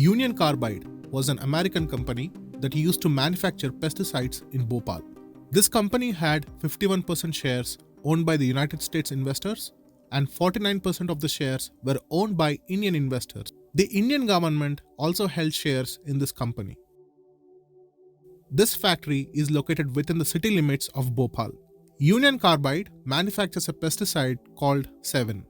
Union Carbide was an American company that used to manufacture pesticides in Bhopal. This company had 51% shares owned by the United States investors and 49% of the shares were owned by Indian investors. The Indian government also held shares in this company. This factory is located within the city limits of Bhopal. Union Carbide manufactures a pesticide called 7.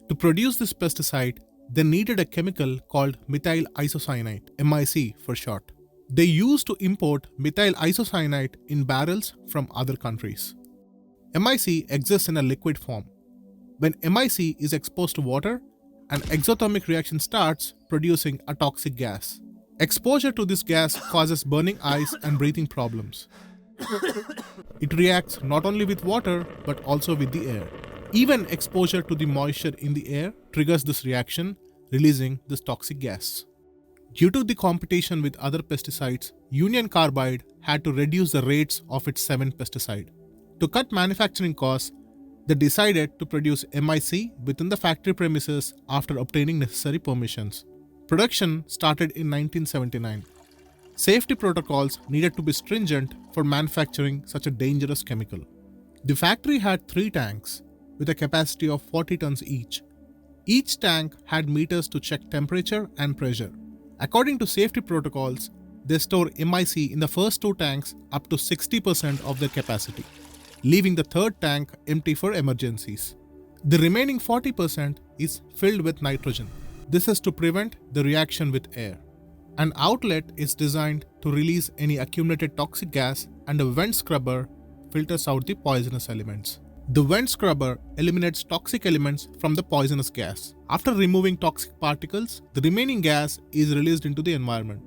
To produce this pesticide, they needed a chemical called methyl isocyanate, MIC for short. They used to import methyl isocyanate in barrels from other countries. MIC exists in a liquid form. When MIC is exposed to water, an exothermic reaction starts producing a toxic gas. Exposure to this gas causes burning eyes and breathing problems. It reacts not only with water but also with the air. Even exposure to the moisture in the air triggers this reaction, releasing this toxic gas. Due to the competition with other pesticides, Union Carbide had to reduce the rates of its 7 pesticide. To cut manufacturing costs, they decided to produce MIC within the factory premises after obtaining necessary permissions. Production started in 1979. Safety protocols needed to be stringent for manufacturing such a dangerous chemical. The factory had 3 tanks with a capacity of 40 tons each. Each tank had meters to check temperature and pressure. According to safety protocols, they store MIC in the first 2 tanks up to 60% of their capacity, leaving the third tank empty for emergencies. The remaining 40% is filled with nitrogen. This is to prevent the reaction with air. An outlet is designed to release any accumulated toxic gas and a vent scrubber filters out the poisonous elements. The vent scrubber eliminates toxic elements from the poisonous gas. After removing toxic particles, the remaining gas is released into the environment.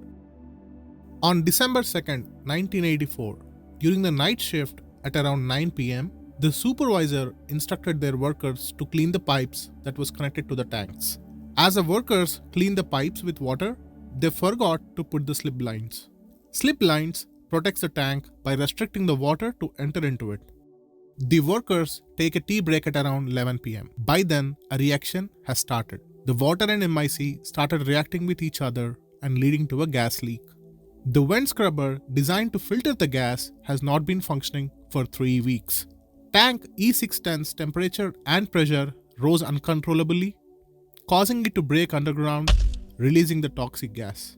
On December 2, 1984, during the night shift at around 9 p.m., the supervisor instructed their workers to clean the pipes that was connected to the tanks. As the workers cleaned the pipes with water, they forgot to put the slip lines. Slip lines protects the tank by restricting the water to enter into it. The workers take a tea break at around 11 p.m. By then, a reaction has started. The water and MIC started reacting with each other and leading to a gas leak. The vent scrubber designed to filter the gas has not been functioning for 3 weeks. Tank E610's temperature and pressure rose uncontrollably, causing it to break underground, releasing the toxic gas.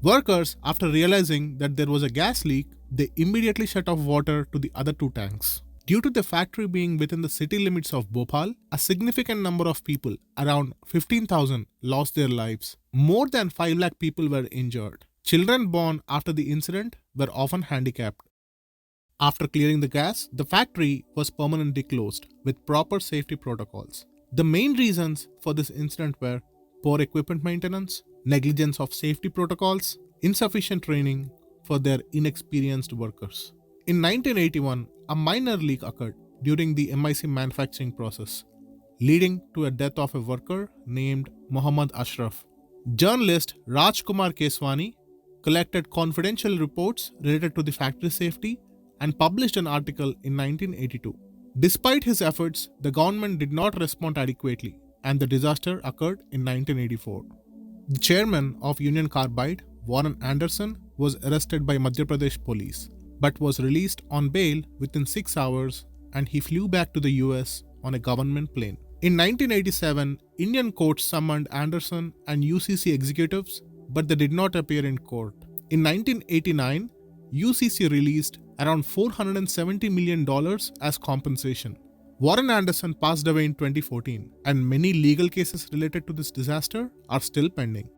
Workers, after realizing that there was a gas leak, they immediately shut off water to the other 2 tanks. Due to the factory being within the city limits of Bhopal, a significant number of people, around 15,000, lost their lives. More than 5 lakh people were injured. Children born after the incident were often handicapped. After clearing the gas, the factory was permanently closed with proper safety protocols. The main reasons for this incident were poor equipment maintenance, negligence of safety protocols, insufficient training for their inexperienced workers. In 1981, a minor leak occurred during the MIC manufacturing process, leading to a death of a worker named Muhammad Ashraf. Journalist Rajkumar Keswani collected confidential reports related to the factory safety and published an article in 1982. Despite his efforts, the government did not respond adequately, and the disaster occurred in 1984. The chairman of Union Carbide, Warren Anderson, was arrested by Madhya Pradesh police, but was released on bail within 6 hours and he flew back to the US on a government plane. In 1987, Indian courts summoned Anderson and UCC executives, but they did not appear in court. In 1989, UCC released around $470 million as compensation. Warren Anderson passed away in 2014, and many legal cases related to this disaster are still pending.